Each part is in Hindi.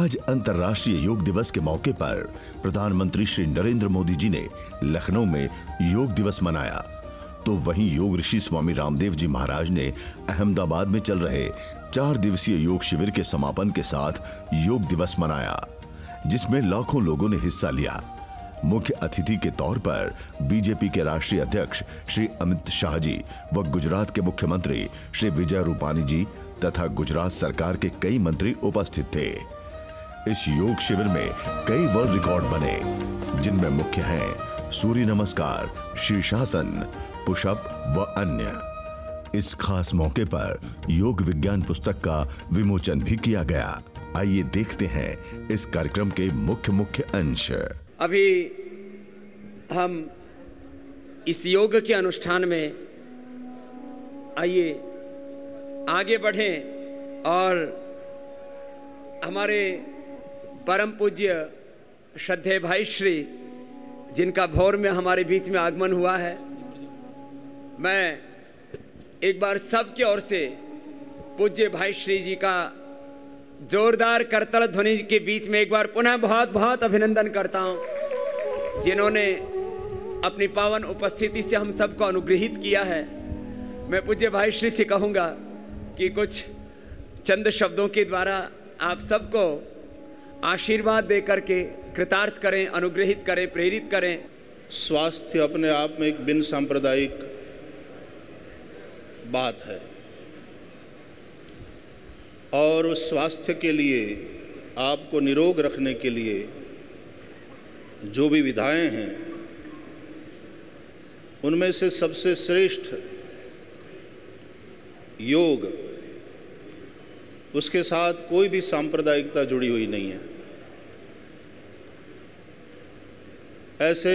आज अंतर्राष्ट्रीय योग दिवस के मौके पर प्रधानमंत्री श्री नरेंद्र मोदी जी ने लखनऊ में योग दिवस मनाया, तो वहीं योग ऋषि स्वामी रामदेव जी महाराज ने अहमदाबाद में चल रहे 4 दिवसीय योग शिविर के समापन के साथ योग दिवस मनाया, जिसमें लाखों लोगों ने हिस्सा लिया। मुख्य अतिथि के तौर पर बीजेपी के राष्ट्रीय अध्यक्ष श्री अमित शाह जी व गुजरात के मुख्यमंत्री श्री विजय रूपानी जी तथा गुजरात सरकार के कई मंत्री उपस्थित थे। इस योग शिविर में कई वर्ल्ड रिकॉर्ड बने, जिनमें मुख्य हैं सूर्य नमस्कार, शीर्षासन, पुशअप व अन्य। इस खास मौके पर योग विज्ञान पुस्तक का विमोचन भी किया गया। आइए देखते हैं इस कार्यक्रम के मुख्य अंश। अभी हम इस योग के अनुष्ठान में आइए आगे बढ़ें और हमारे परम पूज्य श्रद्धेय भाई श्री, जिनका भोर में हमारे बीच में आगमन हुआ है, मैं एक बार सबकी ओर से पूज्य भाई श्री जी का जोरदार करतल ध्वनि के बीच में एक बार पुनः बहुत बहुत अभिनंदन करता हूं, जिन्होंने अपनी पावन उपस्थिति से हम सबको अनुग्रहित किया है। मैं पूज्य भाई श्री से कहूँगा कि कुछ चंद शब्दों के द्वारा आप सबको आशीर्वाद दे करके कृतार्थ करें, अनुग्रहित करें, प्रेरित करें। स्वास्थ्य अपने आप में एक बिन सांप्रदायिक बात है और उस स्वास्थ्य के लिए, आपको निरोग रखने के लिए जो भी विधाएं हैं, उनमें से सबसे श्रेष्ठ योग, उसके साथ कोई भी सांप्रदायिकता जुड़ी हुई नहीं है। ऐसे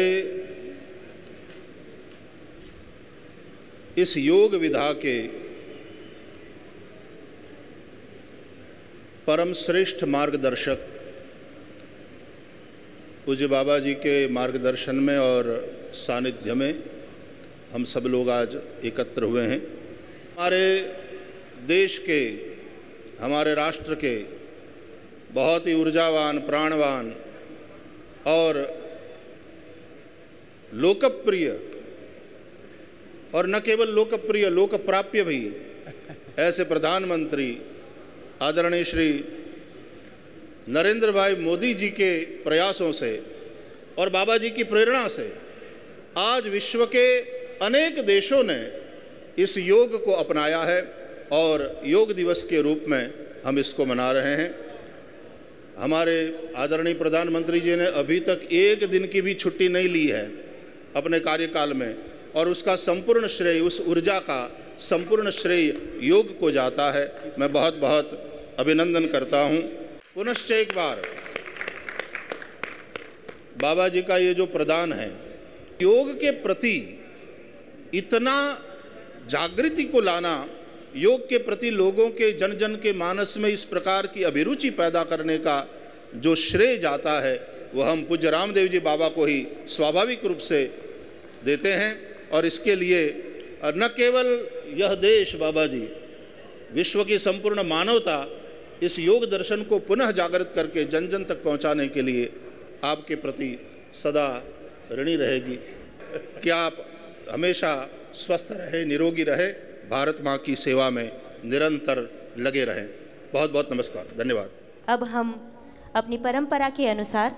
इस योग विधा के परम श्रेष्ठ मार्गदर्शक पूज्य बाबा जी के मार्गदर्शन में और सानिध्य में हम सब लोग आज एकत्र हुए हैं। हमारे देश के, हमारे राष्ट्र के बहुत ही ऊर्जावान, प्राणवान और लोकप्रिय, और न केवल लोकप्रिय, लोकप्राप्य भी ऐसे प्रधानमंत्री आदरणीय श्री नरेंद्र भाई मोदी जी के प्रयासों से और बाबा जी की प्रेरणा से आज विश्व के अनेक देशों ने इस योग को अपनाया है और योग दिवस के रूप में हम इसको मना रहे हैं। हमारे आदरणीय प्रधानमंत्री जी ने अभी तक एक दिन की भी छुट्टी नहीं ली है अपने कार्यकाल में, और उसका संपूर्ण श्रेय, उस ऊर्जा का संपूर्ण श्रेय योग को जाता है। मैं बहुत बहुत अभिनंदन करता हूँ। पुनश्च एक बार बाबा जी का ये जो प्रदान है, योग के प्रति इतना जागृति को लाना, योग के प्रति लोगों के जन जन के मानस में इस प्रकार की अभिरुचि पैदा करने का जो श्रेय जाता है, वह हम पूज्य रामदेव जी बाबा को ही स्वाभाविक रूप से देते हैं। और इसके लिए न केवल यह देश, बाबा जी, विश्व की संपूर्ण मानवता इस योग दर्शन को पुनः जागृत करके जन जन तक पहुंचाने के लिए आपके प्रति सदा ऋणी रहेगी कि आप हमेशा स्वस्थ रहे, निरोगी रहे, भारत माँ की सेवा में निरंतर लगे रहें। बहुत बहुत नमस्कार, धन्यवाद। अब हम अपनी परंपरा के अनुसार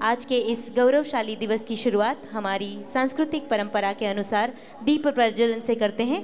आज के इस गौरवशाली दिवस की शुरुआत हमारी सांस्कृतिक परंपरा के अनुसार दीप प्रज्वलन से करते हैं।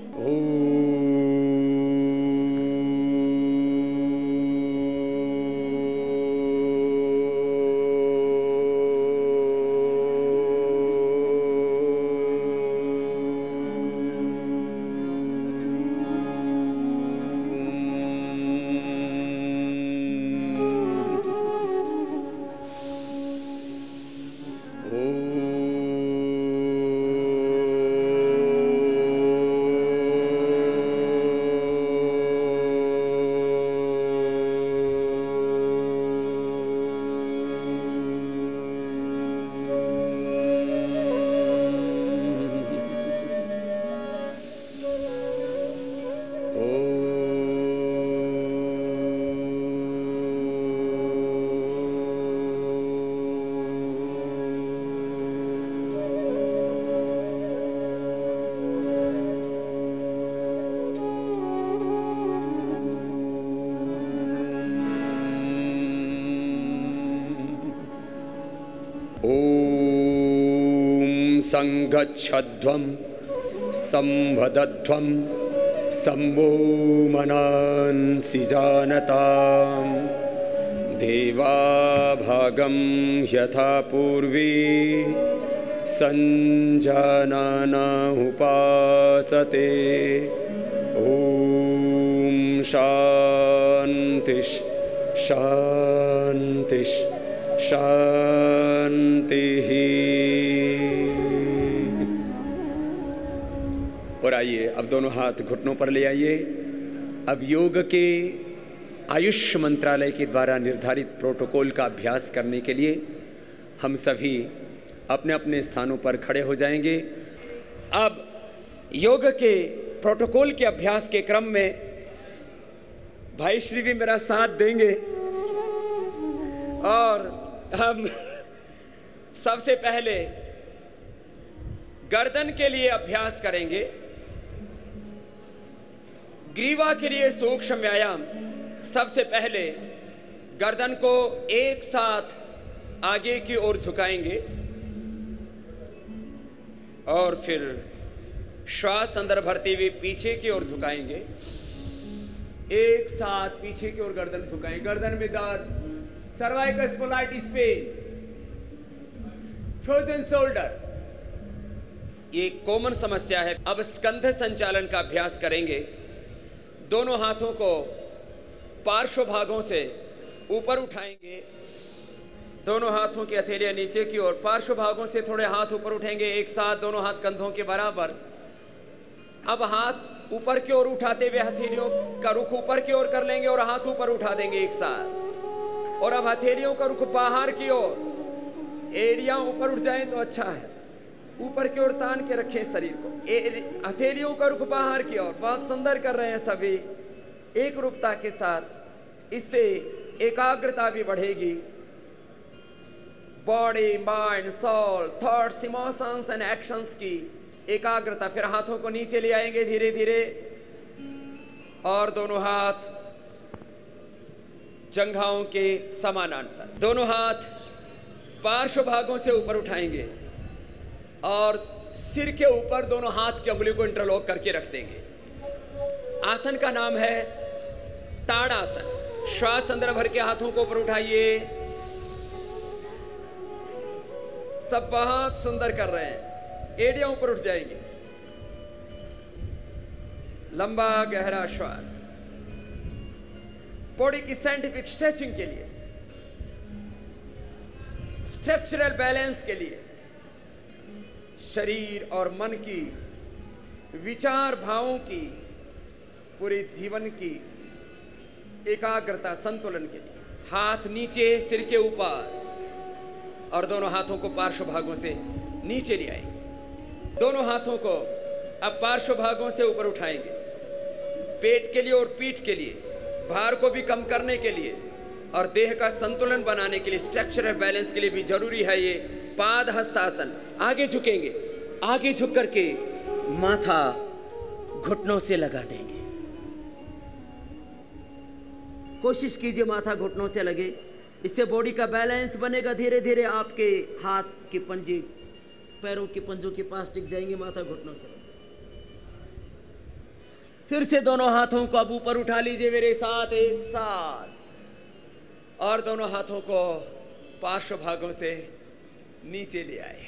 संगच्छध्वं संवदध्वं सम्भो मनांसि जानताम् देवाभागं यथा पूर्वे संजानना उपासते। ओम शांतिः शांतिः शांतिः। और आइए अब दोनों हाथ घुटनों पर ले आइए। अब योग के आयुष मंत्रालय के द्वारा निर्धारित प्रोटोकॉल का अभ्यास करने के लिए हम सभी अपने अपने स्थानों पर खड़े हो जाएंगे। अब योग के प्रोटोकॉल के अभ्यास के क्रम में भाई श्री भी मेरा साथ देंगे और हम सबसे पहले गर्दन के लिए अभ्यास करेंगे। ग्रीवा के लिए सूक्ष्म व्यायाम। सबसे पहले गर्दन को एक साथ आगे की ओर झुकाएंगे और फिर श्वास अंदर भरते हुए पीछे की ओर झुकाएंगे। एक साथ पीछे की ओर गर्दन झुकाएं। गर्दन में दर्द, सर्वाइकल स्पोलाइटिस पेन, फ्रोजन शोल्डर, ये कॉमन समस्या है। अब स्कंध संचालन का अभ्यास करेंगे। दोनों हाथों को पार्श्व भागों से ऊपर उठाएंगे। दोनों हाथों की हथेलियां नीचे की ओर, पार्श्व भागों से थोड़े हाथ ऊपर उठेंगे। एक साथ दोनों हाथ कंधों के बराबर। अब हाथ ऊपर की ओर उठाते हुए हथेलियों का रुख ऊपर की ओर कर लेंगे और हाथ ऊपर उठा देंगे एक साथ। और अब हथेलियों का रुख बाहर की ओर। एड़ियां ऊपर उठ जाएं तो अच्छा है। ऊपर की ओर तान के रखें शरीर को। हथेलियों का रुख बाहर की ओर। बहुत सुंदर कर रहे हैं सभी, एक रूपता के साथ। इससे एकाग्रता भी बढ़ेगी। Body, mind, soul, thoughts, emotions and actions की एकाग्रता। फिर हाथों को नीचे ले आएंगे धीरे धीरे और दोनों हाथ जंघाओं के समानांतर। दोनों हाथ पार्श्व भागों से ऊपर उठाएंगे और सिर के ऊपर दोनों हाथ की उंगली को इंटरलॉक करके रख देंगे। आसन का नाम है ताड़ासन। श्वास अंदर भर के हाथों को ऊपर उठाइए। सब बहुत सुंदर कर रहे हैं। एड़ियां ऊपर उठ जाएंगी। लंबा गहरा श्वास। बॉडी की साइंटिफिक स्ट्रेचिंग के लिए, स्ट्रक्चरल बैलेंस के लिए, शरीर और मन की, विचार भावों की, पूरे जीवन की एकाग्रता संतुलन के लिए। हाथ नीचे, सिर के ऊपर और दोनों हाथों को पार्श्व भागों से नीचे ले आएंगे। दोनों हाथों को अब पार्श्व भागों से ऊपर उठाएंगे। पेट के लिए और पीठ के लिए, भार को भी कम करने के लिए और देह का संतुलन बनाने के लिए, स्ट्रक्चरल बैलेंस के लिए भी जरूरी है ये पाद हस्तासन। आगे झुकेंगे। आगे झुक करके माथा घुटनों से लगा देंगे। कोशिश कीजिए माथा घुटनों से लगे। इससे बॉडी का बैलेंस बनेगा। धीरे धीरे आपके हाथ के पंजे पैरों के पंजों के पास टिक जाएंगे। माथा घुटनों से लगे। फिर से दोनों हाथों को अब ऊपर उठा लीजिए मेरे साथ एक साथ और दोनों हाथों को पार्श्व भागों से नीचे ले आए।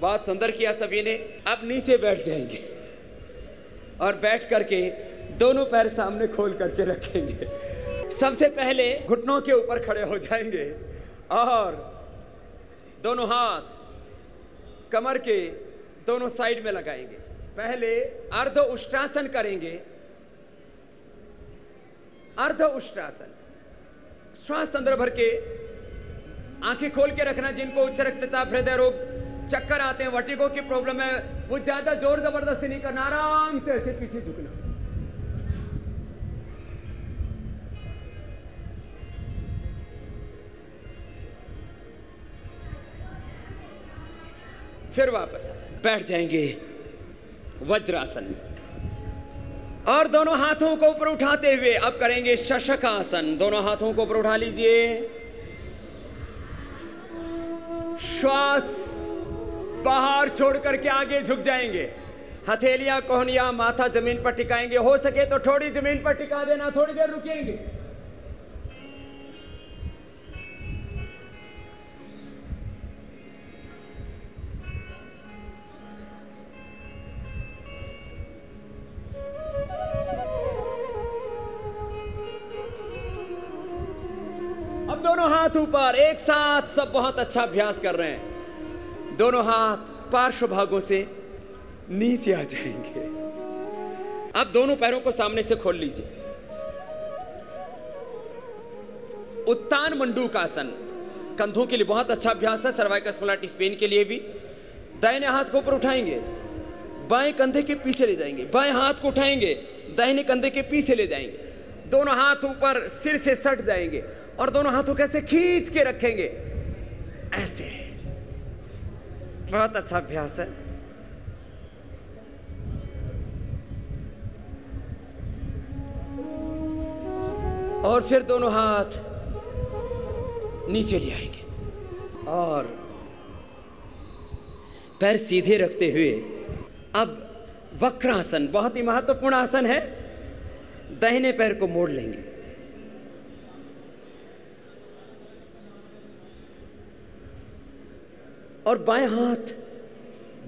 बहुत सुंदर किया सभी ने। अब नीचे बैठ जाएंगे और बैठ करके दोनों पैर सामने खोल करके रखेंगे। सबसे पहले घुटनों के ऊपर खड़े हो जाएंगे और दोनों हाथ कमर के दोनों साइड में लगाएंगे। पहले अर्ध उष्ट्रासन करेंगे। अर्ध उष्ट्रासन। श्वास अंदर भर के आंखें खोल के रखना। जिनको उच्च रक्तचाप, हृदय रोग, चक्कर आते हैं, वर्टिगो की प्रॉब्लम है, वो ज्यादा जोर जबरदस्ती नहीं करना। आराम से ऐसे पीछे झुकना। फिर वापस आ जाए। बैठ जाएंगे वज्रासन और दोनों हाथों को ऊपर उठाते हुए अब करेंगे शशकासन। दोनों हाथों को ऊपर उठा लीजिए। श्वास बाहर छोड़ करके आगे झुक जाएंगे। हथेलियां, कोहनियां, माथा जमीन पर टिकाएंगे। हो सके तो थोड़ी जमीन पर टिका देना, थोड़ी देर रुकेंगे। अब दोनों हाथ ऊपर, एक साथ। सब बहुत अच्छा अभ्यास कर रहे हैं। दोनों हाथ पार्श्व भागों से नीचे आ जाएंगे। अब दोनों पैरों को सामने से खोल लीजिए। उत्तान मंडूकासन कंधों के लिए बहुत अच्छा अभ्यास है, सर्वाइकल स्पॉन्डिलाइटिस पेन के लिए भी। दाहिने हाथ को ऊपर उठाएंगे, बाएं कंधे के पीछे ले जाएंगे। बाएं हाथ को उठाएंगे, दाहिने कंधे के पीछे ले जाएंगे। दोनों हाथ ऊपर सिर से सट जाएंगे और दोनों हाथों को ऐसे खींच के रखेंगे, ऐसे। बहुत अच्छा अभ्यास है। और फिर दोनों हाथ नीचे ले आएंगे और पैर सीधे रखते हुए अब वक्रासन, बहुत ही महत्वपूर्ण आसन है। दाहिने पैर को मोड़ लेंगे और बाएं हाथ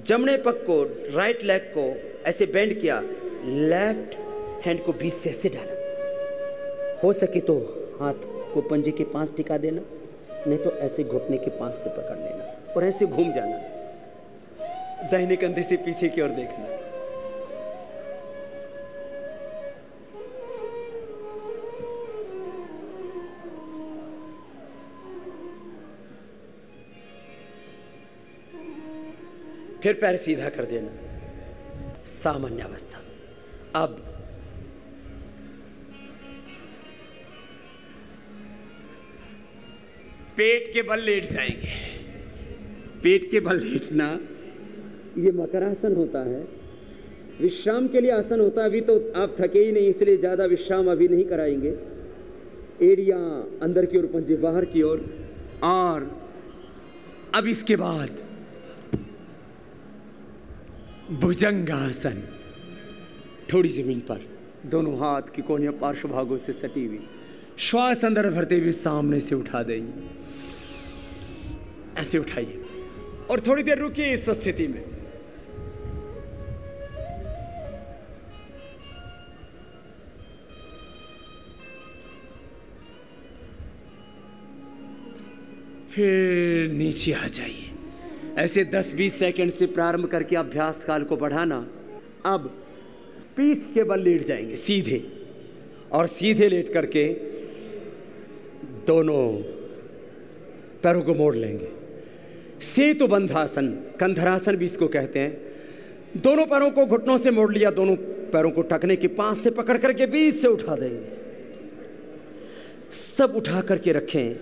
जमने पग को, राइट लेग को ऐसे बेंड किया, लेफ्ट हैंड को बीच से ऐसे डाला। हो सके तो हाथ को पंजे के पास टिका देना, नहीं तो ऐसे घुटने के पास से पकड़ लेना और ऐसे घूम जाना। दाहिने कंधे से पीछे की ओर देखना। फिर पैर सीधा कर देना, सामान्य अवस्था। अब पेट के बल लेट जाएंगे। पेट के बल लेटना ये मकरासन होता है, विश्राम के लिए आसन होता है। अभी तो आप थके ही नहीं, इसलिए ज्यादा विश्राम अभी नहीं कराएंगे। एड़ियां अंदर की ओर, पंजे बाहर की ओर। और अब इसके बाद भुजंगासन, थोड़ी जमीन पर, दोनों हाथ की कोहनियां पार्श्व भागों से सटी हुई। श्वास अंदर भरते हुए सामने से उठा देंगे, ऐसे उठाइए और थोड़ी देर रुकिए इस स्थिति में। फिर नीचे आ जाइए। ऐसे 10-20 सेकंड से प्रारंभ करके अभ्यास काल को बढ़ाना। अब पीठ के बल लेट जाएंगे सीधे, और सीधे लेट करके दोनों पैरों को मोड़ लेंगे। सेतु बंधासन, कंधरासन भी इसको कहते हैं। दोनों पैरों को घुटनों से मोड़ लिया, दोनों पैरों को टखने के पास से पकड़ करके बीच से उठा देंगे। सब उठा करके रखें।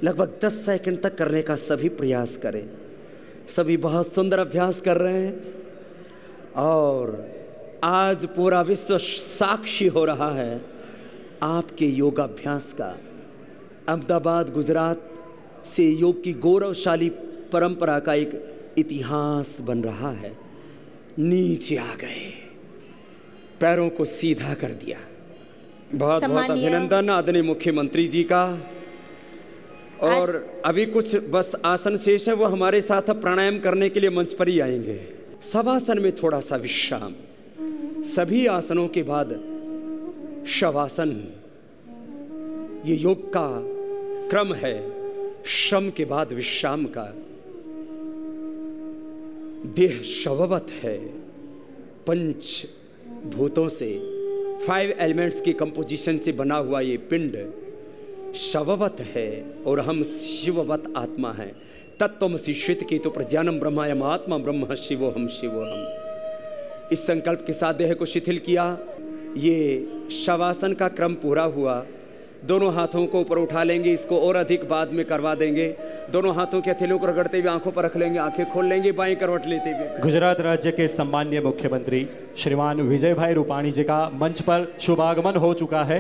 लगभग 10 सेकंड तक करने का सभी प्रयास करें। सभी बहुत सुंदर अभ्यास कर रहे हैं और आज पूरा विश्व साक्षी हो रहा है आपके योगाभ्यास का। अहमदाबाद, गुजरात से योग की गौरवशाली परंपरा का एक इतिहास बन रहा है। नीचे आ गए, पैरों को सीधा कर दिया। बहुत बहुत अभिनंदन आदरणीय मुख्यमंत्री जी का। और अभी कुछ बस आसन शेष है, वो हमारे साथ प्राणायाम करने के लिए मंच पर ही आएंगे। शवासन में थोड़ा सा विश्राम। सभी आसनों के बाद शवासन, ये योग का क्रम है। श्रम के बाद विश्राम का। देह शववत है, पंच भूतों से, 5 एलिमेंट्स की कंपोजिशन से बना हुआ ये पिंड शववत है और हम शिववत आत्मा हैं। तत्त्वमसि श्वेत केतु प्रज्ञानम ब्रह्मायम आत्मा ब्रह्म शिवोहम शिवोहम। इस संकल्प के साथ देह को शिथिल किया। ये शवासन का क्रम पूरा हुआ। दोनों हाथों को ऊपर उठा लेंगे। इसको और अधिक बाद में करवा देंगे। दोनों हाथों के हथेलियों को रगड़ते हुए आंखों पर रख लेंगे, आंखें खोल लेंगे, बाएं करवट लेते हुए। गुजरात राज्य के सम्माननीय मुख्यमंत्री श्रीमान विजय भाई रूपाणी जी का मंच पर शुभागमन हो चुका है।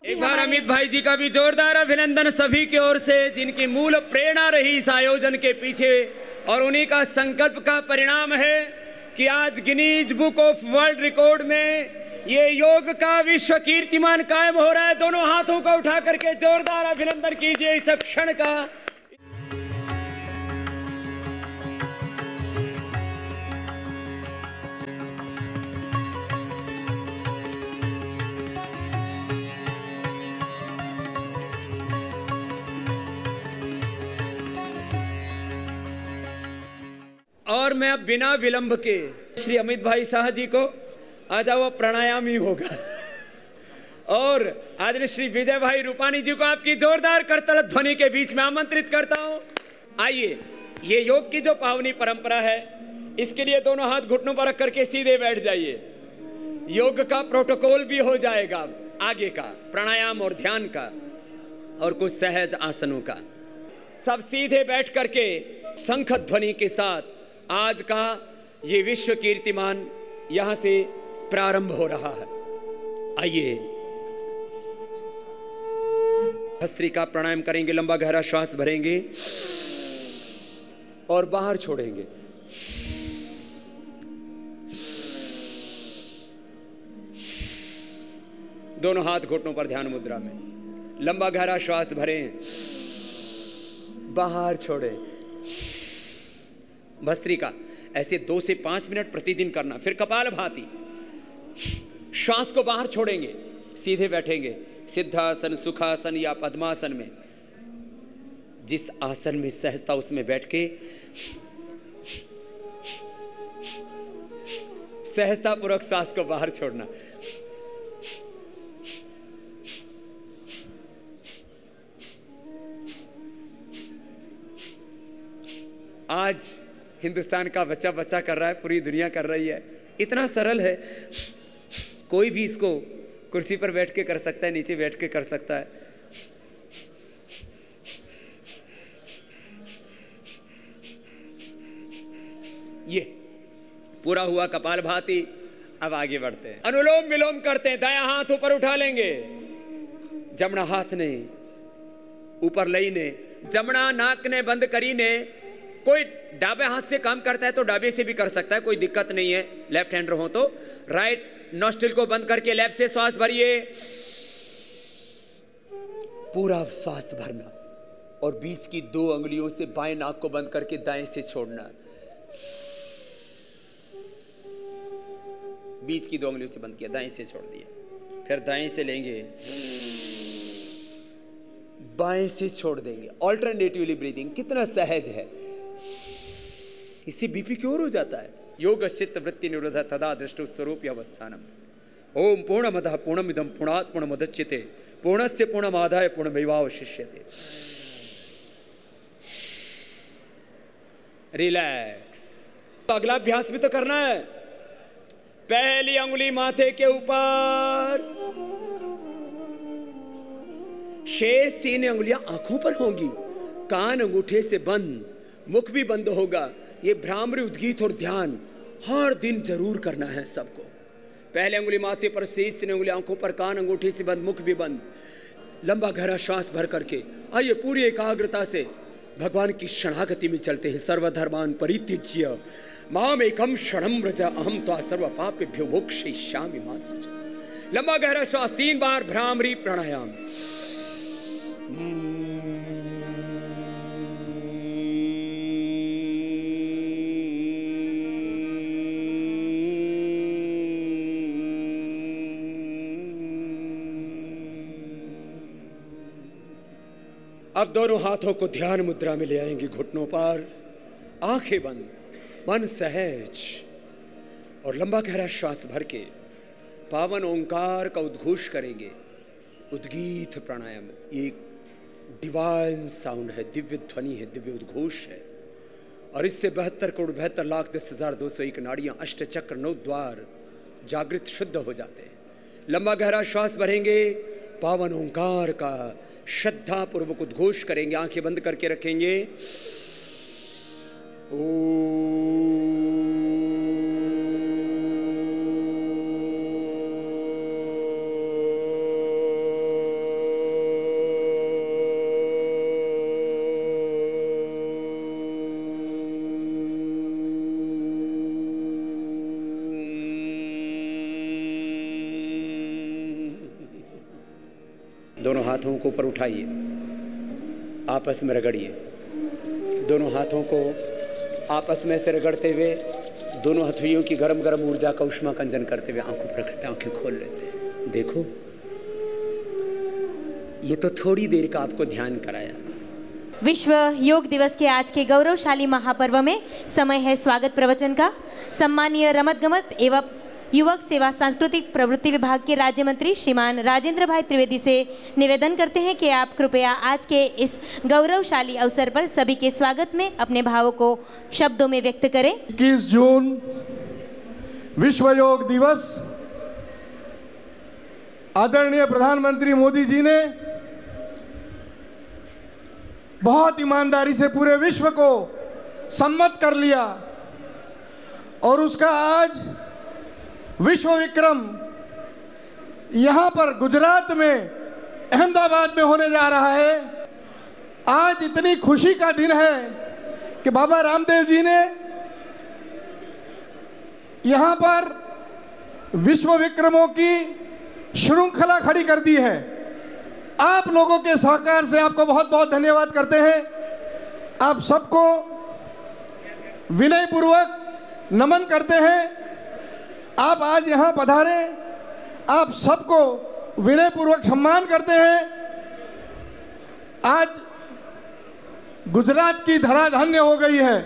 एक बार अमित भाई जी का भी जोरदार अभिनंदन सभी की ओर से, जिनकी मूल प्रेरणा रही इस आयोजन के पीछे, और उन्हीं का संकल्प का परिणाम है कि आज Guinness book of world record में ये योग का विश्व कीर्तिमान कायम हो रहा है। दोनों हाथों को उठा करके जोरदार अभिनंदन कीजिए इस क्षण का। और मैं अब बिना विलंब के श्री अमित भाई शाह जी को आज वो प्राणायाम ही होगा, और आज श्री विजय भाई रूपाणी जी को आपकी जोरदार करतल ध्वनि के बीच में आमंत्रित करता हूं। आइए, ये योग की जो पावनी परंपरा है, इसके लिए दोनों हाथ घुटनों पर रख करके सीधे बैठ जाइए। योग का प्रोटोकॉल भी हो जाएगा आगे का, प्राणायाम और ध्यान का और कुछ सहज आसनों का। सब सीधे बैठ करके शंख ध्वनि के साथ आज का ये विश्व कीर्तिमान यहां से प्रारंभ हो रहा है। आइए, भस्त्रिका प्राणायाम करेंगे, लंबा गहरा श्वास भरेंगे और बाहर छोड़ेंगे। दोनों हाथ घुटनों पर ध्यान मुद्रा में, लंबा गहरा श्वास भरें, बाहर छोड़ें। भस्त्रिका ऐसे 2 से 5 मिनट प्रतिदिन करना। फिर कपालभाति, श्वास को बाहर छोड़ेंगे, सीधे बैठेंगे सिद्धासन, सुखासन या पद्मासन में। जिस आसन में सहजता उसमें बैठ के सहजता पूर्वक श्वास को बाहर छोड़ना। आज हिंदुस्तान का बच्चा बच्चा कर रहा है, पूरी दुनिया कर रही है। इतना सरल है, कोई भी इसको कुर्सी पर बैठ के कर सकता है, नीचे बैठ के कर सकता है। ये पूरा हुआ कपालभाति। अब आगे बढ़ते हैं, अनुलोम विलोम करते हैं। दायां हाथ ऊपर उठा लेंगे, जमना हाथ ने ऊपर लई ने, जमना नाक ने बंद करी ने। कोई डाबे हाथ से काम करता है तो डाबे से भी कर सकता है, कोई दिक्कत नहीं है। लेफ्ट हैंडर हो तो राइट नोस्ट्रिल को बंद करके लेफ्ट से श्वास भरिए, पूरा श्वास भरना, और बीच की 2 अंगुलियों से बाएं नाक को बंद करके दाएं से छोड़ना। बीच की 2 अंगुलियों से बंद किया, दाएं से छोड़ दिया। फिर दाएं से लेंगे, बाएं से छोड़ देंगे। ऑल्टरनेटिवली ब्रीदिंग, कितना सहज है। इससे बीपी क्योर हो जाता है। योग चित्त वृत्ति निरोध तदा दृष्टु स्वरूप अवस्थानम। ओम पूर्णमदः पूर्णमिदं पूर्णात् पूर्णमुदच्यते पूर्णस्य पूर्णमादाय पूर्णमेवावशिष्यते। रिलैक्स। तो अगला अभ्यास भी तो करना है। पहली अंगुली माथे के ऊपर, शेष 3 अंगुलियां आंखों पर होंगी, कान अंगूठे से बंद, मुख भी बंद होगा। ये भ्रामरी, उद्गीत और ध्यान हर दिन जरूर करना है सबको। पहले अंगुली माथे पर, शेष 3 अंगुली आंखों पर, कान अंगूठे से बंद, मुख भी बंद, लंबा गहरा श्वास भर करके। आइए पूरी एकाग्रता से भगवान की शरणागति में चलते हैं। सर्वधर्मान परित्यज्य माम एकम शरणं व्रज अहम त्वा सर्व पापेभ्यो मोक्षयिष्यामि मा शुचि। लंबा गहरा श्वास 3 बार, भ्रामरी प्राणायाम। अब दोनों हाथों को ध्यान मुद्रा में ले आएंगे, घुटनों पर, आंखें बंद, मन सहज, और लंबा गहरा श्वास भर के पावन ओंकार का उद्घोष करेंगे। उद्गीत प्राणायाम, ये डिवाइन साउंड है, दिव्य ध्वनि है, दिव्य उद्घोष है। और इससे 72,72,10,201 नाड़ियां, अष्ट चक्र, 9 द्वार जागृत शुद्ध हो जाते हैं। लंबा गहरा श्वास भरेंगे, पावन ओंकार का श्रद्धा पूर्वक उद्घोष करेंगे। आंखें बंद करके रखेंगे। दोनों हाथों को ऊपर उठाइए, आपस में रगड़िए। दोनों हाथों को आपस में से रगड़ते हुए दोनों हथेलियों की गरम गरम ऊर्जा का उष्मा कंजन करते हुए आंखों पर रखते, आंखें खोल लेते हैं। देखो, ये तो थोड़ी देर का आपको ध्यान कराया। विश्व योग दिवस के आज के गौरवशाली महापर्व में समय है स्वागत प्रवचन का। सम्मानीय रमत गमत एवं युवक सेवा सांस्कृतिक प्रवृत्ति विभाग के राज्य मंत्री श्रीमान राजेंद्र भाई त्रिवेदी से निवेदन करते हैं कि आप कृपया आज के इस गौरवशाली अवसर पर सभी के स्वागत में अपने भावों को शब्दों में व्यक्त करें। 21 जून विश्व योग दिवस आदरणीय प्रधानमंत्री मोदी जी ने बहुत ईमानदारी से पूरे विश्व को सम्मत कर लिया और उसका आज विश्व विक्रम यहाँ पर गुजरात में अहमदाबाद में होने जा रहा है। आज इतनी खुशी का दिन है कि बाबा रामदेव जी ने यहाँ पर विश्व विक्रमों की श्रृंखला खड़ी कर दी है। आप लोगों के सहकार से आपको बहुत बहुत धन्यवाद करते हैं। आप सबको विनयपूर्वक नमन करते हैं। आप आज यहाँ पधारे, आप सबको विनयपूर्वक सम्मान करते हैं। आज गुजरात की धरा धन्य हो गई है।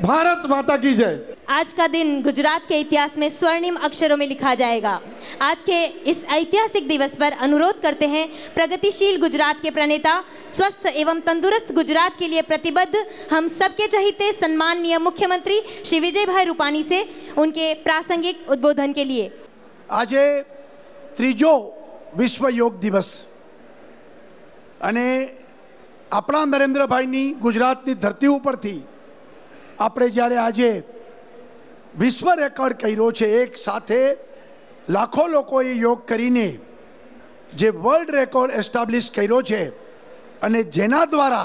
भारत माता की जय। आज का दिन गुजरात के इतिहास में स्वर्णिम अक्षरों में लिखा जाएगा। आज के इस ऐतिहासिक दिवस पर अनुरोध करते हैं प्रगतिशील गुजरात के प्रणेता, स्वस्थ एवं तंदुरुस्त गुजरात के लिए प्रतिबद्ध हम सबके चहीते सम्माननीय मुख्यमंत्री श्री विजय भाई रूपाणी से उनके प्रासंगिक उद्बोधन के लिए। आज त्रीजो विश्व योग दिवस अने अपना नरेंद्र भाई गुजरातनी धरती उपरथी आपणे ज्यारे आजे विश्व रेकॉर्ड कर्यो छे, एक साथे लाखों लोकोए योग करीने जे वर्ल्ड रेकॉर्ड एस्टाब्लिश कर्यो छे अने जेना द्वारा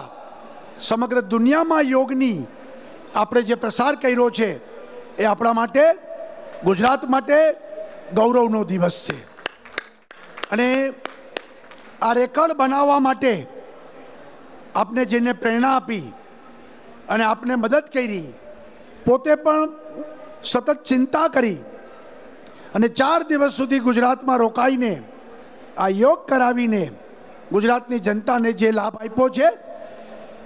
समग्र दुनिया में योगनी आपणे जे प्रसार कर्यो छे ए आपणा माटे गुजरात माटे गौरवनो दिवस छे। अने आ रेकॉर्ड बनाववा माटे आपने जेने प्रेरणा आपी अने आपने मदद करी, पोते पण सतत चिंता करी अने 4 दिवस सुधी गुजरात में रोकाईने आ योग करावीने गुजरातनी जनता ने जे लाभ आप्यो छे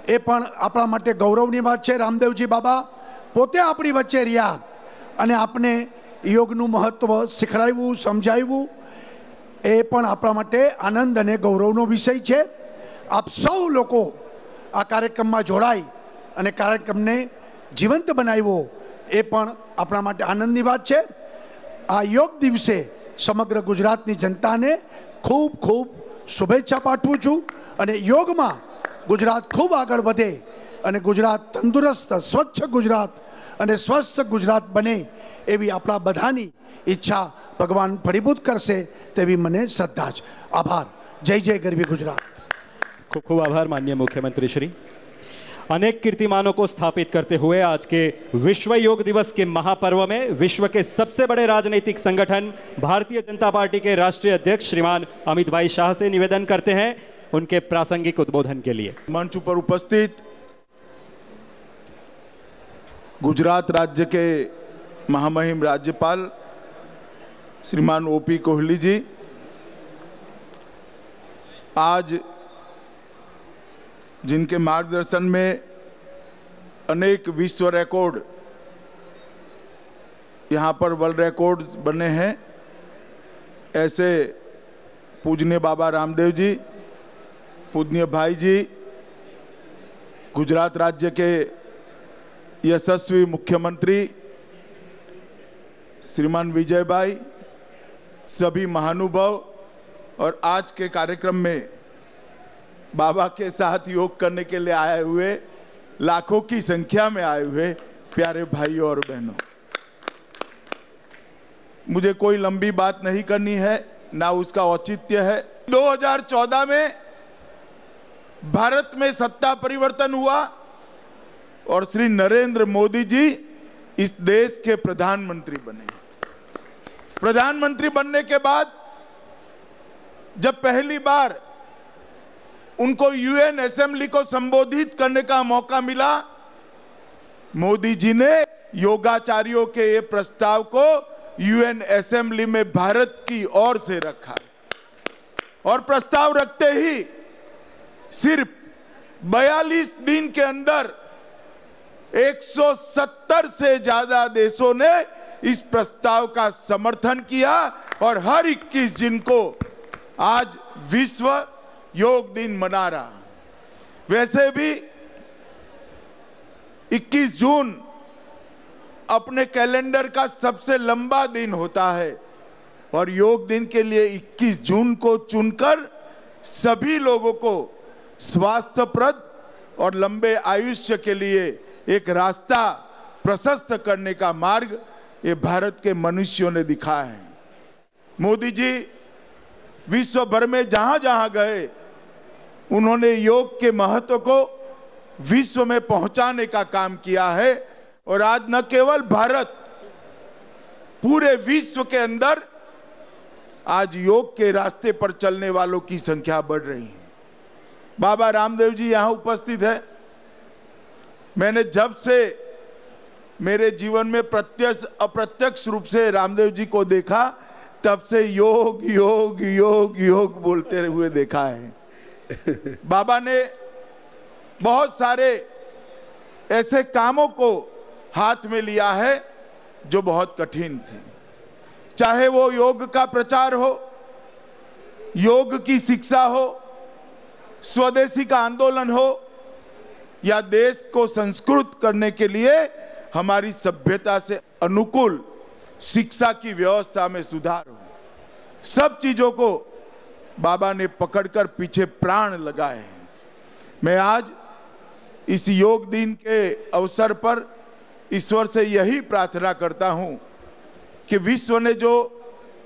ए पण आपणा माटे गौरवनी बात छे। रामदेवजी बाबा पोते आपणी वच्चे रह्या अने आपने योगनुं महत्व शीखवाड्युं, समजाव्युं, ए पण आपणा माटे आनंद अने गौरवनो विषय छे। आप सौ लोको आ कार्यक्रममां जोड़ाई अने कार्यक्रमने जीवंत बनाव्यो ए पण आपणा माटे आनंदनी बात छे। आ योग दिवसे समग्र गुजरातनी जनताने खूब खूब शुभेच्छा पाठवुं छुं अने योगमां गुजरात खूब आगळ वधे अने गुजरात तंदुरस्त, स्वच्छ गुजरात अने स्वस्थ गुजरात बने एवी आपणा बधानी इच्छा भगवान फळीभूत करशे तेवी मने श्रद्धा छे। आभार। जय जय गरवी गुजरात। खूब खूब आभार माननीय मुख्यमंत्री श्री। अनेक कीर्तिमानों को स्थापित करते हुए आज के विश्व योग दिवस के महापर्व में विश्व के सबसे बड़े राजनीतिक संगठन भारतीय जनता पार्टी के राष्ट्रीय अध्यक्ष श्रीमान अमित भाई शाह से निवेदन करते हैं उनके प्रासंगिक उद्बोधन के लिए। मंच पर उपस्थित गुजरात राज्य के महामहिम राज्यपाल श्रीमान ओपी कोहली जी, आज जिनके मार्गदर्शन में अनेक विश्व रिकॉर्ड यहाँ पर वर्ल्ड रिकॉर्ड बने हैं, ऐसे पूजनीय बाबा रामदेव जी, पूजनीय भाई जी, गुजरात राज्य के यशस्वी मुख्यमंत्री श्रीमान विजय भाई, सभी महानुभाव और आज के कार्यक्रम में बाबा के साथ योग करने के लिए आए हुए लाखों की संख्या में आए हुए प्यारे भाइयों और बहनों, मुझे कोई लंबी बात नहीं करनी है, ना उसका औचित्य है। 2014 में भारत में सत्ता परिवर्तन हुआ और श्री नरेंद्र मोदी जी इस देश के प्रधानमंत्री बने। प्रधानमंत्री बनने के बाद जब पहली बार उनको यूएन असेंबली को संबोधित करने का मौका मिला, मोदी जी ने योगाचार्यों के ये प्रस्ताव को यूएन असेंबली में भारत की ओर से रखा और प्रस्ताव रखते ही सिर्फ 42 दिन के अंदर 170 से ज्यादा देशों ने इस प्रस्ताव का समर्थन किया और हर 21 जून को आज विश्व योग दिन मना रहा। वैसे भी 21 जून अपने कैलेंडर का सबसे लंबा दिन होता है और योग दिन के लिए 21 जून को चुनकर सभी लोगों को स्वास्थ्यप्रद और लंबे आयुष्य के लिए एक रास्ता प्रशस्त करने का मार्ग ये भारत के मनुष्यों ने दिखाया है। मोदी जी विश्व भर में जहां जहां गए उन्होंने योग के महत्व को विश्व में पहुंचाने का काम किया है और आज न केवल भारत, पूरे विश्व के अंदर आज योग के रास्ते पर चलने वालों की संख्या बढ़ रही है। बाबा रामदेव जी यहां उपस्थित है। मैंने जब से मेरे जीवन में प्रत्यक्ष अप्रत्यक्ष रूप से रामदेव जी को देखा, तब से योग योग योग योग बोलते हुए देखा है। बाबा ने बहुत सारे ऐसे कामों को हाथ में लिया है जो बहुत कठिन थे, चाहे वो योग का प्रचार हो, योग की शिक्षा हो, स्वदेशी का आंदोलन हो या देश को संस्कृत करने के लिए हमारी सभ्यता से अनुकूल शिक्षा की व्यवस्था में सुधार हो। सब चीजों को बाबा ने पकड़कर पीछे प्राण लगाए हैं। मैं आज इस योग दिन के अवसर पर ईश्वर से यही प्रार्थना करता हूं कि विश्व ने जो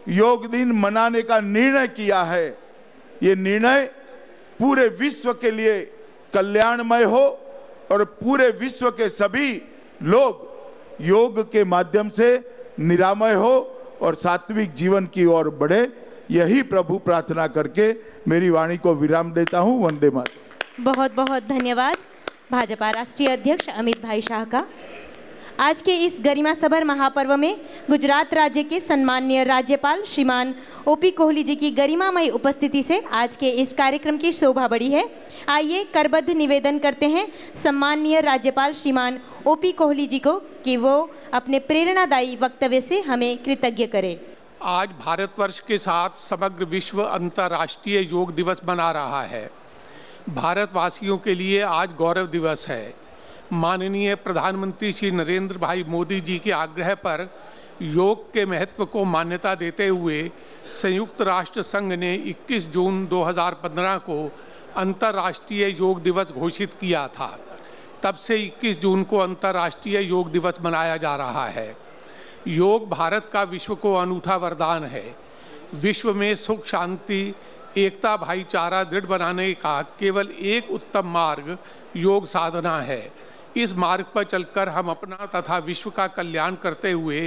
योग दिन मनाने का निर्णय किया है, ये निर्णय पूरे विश्व के लिए कल्याणमय हो और पूरे विश्व के सभी लोग योग के माध्यम से निरामय हो और सात्विक जीवन की ओर बढ़े। यही प्रभु प्रार्थना करके मेरी वाणी को विराम देता हूं। वंदे मातरम। बहुत बहुत धन्यवाद भाजपा राष्ट्रीय अध्यक्ष अमित भाई शाह का। आज के इस गरिमा सभर महापर्व में गुजरात राज्य के सम्माननीय राज्यपाल श्रीमान ओपी कोहली जी की गरिमामय उपस्थिति से आज के इस कार्यक्रम की शोभा बढ़ी है। आइए करबद्ध निवेदन करते हैं सम्माननीय राज्यपाल श्रीमान ओपी कोहली जी को कि वो अपने प्रेरणादायी वक्तव्य से हमें कृतज्ञ करें। आज भारतवर्ष के साथ समग्र विश्व अंतर्राष्ट्रीय योग दिवस मना रहा है। भारतवासियों के लिए आज गौरव दिवस है। माननीय प्रधानमंत्री श्री नरेंद्र भाई मोदी जी के आग्रह पर योग के महत्व को मान्यता देते हुए संयुक्त राष्ट्र संघ ने 21 जून 2015 को अंतर्राष्ट्रीय योग दिवस घोषित किया था। तब से 21 जून को अंतर्राष्ट्रीय योग दिवस मनाया जा रहा है। योग भारत का विश्व को अनूठा वरदान है। विश्व में सुख, शांति, एकता, भाईचारा दृढ़ बनाने का केवल एक उत्तम मार्ग योग साधना है। इस मार्ग पर चलकर हम अपना तथा विश्व का कल्याण करते हुए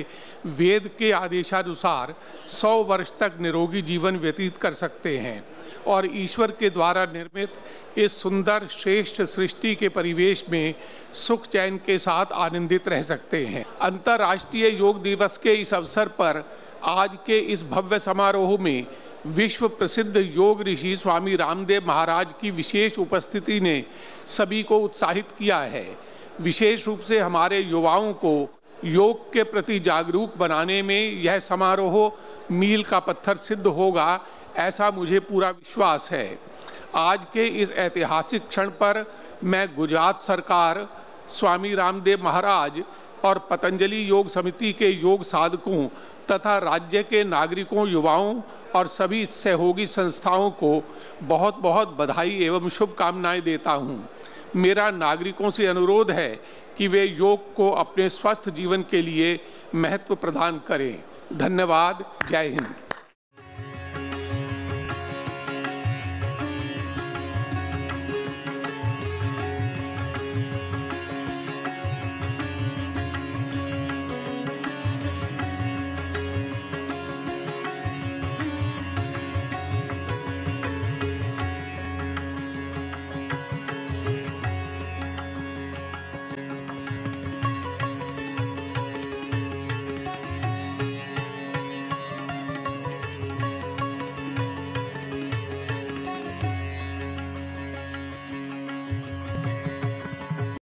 वेद के आदेशानुसार 100 वर्ष तक निरोगी जीवन व्यतीत कर सकते हैं और ईश्वर के द्वारा निर्मित इस सुंदर श्रेष्ठ सृष्टि के परिवेश में सुख चैन के साथ आनंदित रह सकते हैं। अंतर्राष्ट्रीय योग दिवस के इस अवसर पर आज के इस भव्य समारोह में विश्व प्रसिद्ध योग ऋषि स्वामी रामदेव महाराज की विशेष उपस्थिति ने सभी को उत्साहित किया है। विशेष रूप से हमारे युवाओं को योग के प्रति जागरूक बनाने में यह समारोह मील का पत्थर सिद्ध होगा, ऐसा मुझे पूरा विश्वास है। आज के इस ऐतिहासिक क्षण पर मैं गुजरात सरकार, स्वामी रामदेव महाराज और पतंजलि योग समिति के योग साधकों तथा राज्य के नागरिकों, युवाओं और सभी सहयोगी संस्थाओं को बहुत बहुत बधाई एवं शुभकामनाएं देता हूं। मेरा नागरिकों से अनुरोध है कि वे योग को अपने स्वस्थ जीवन के लिए महत्व प्रदान करें। धन्यवाद। जय हिंद।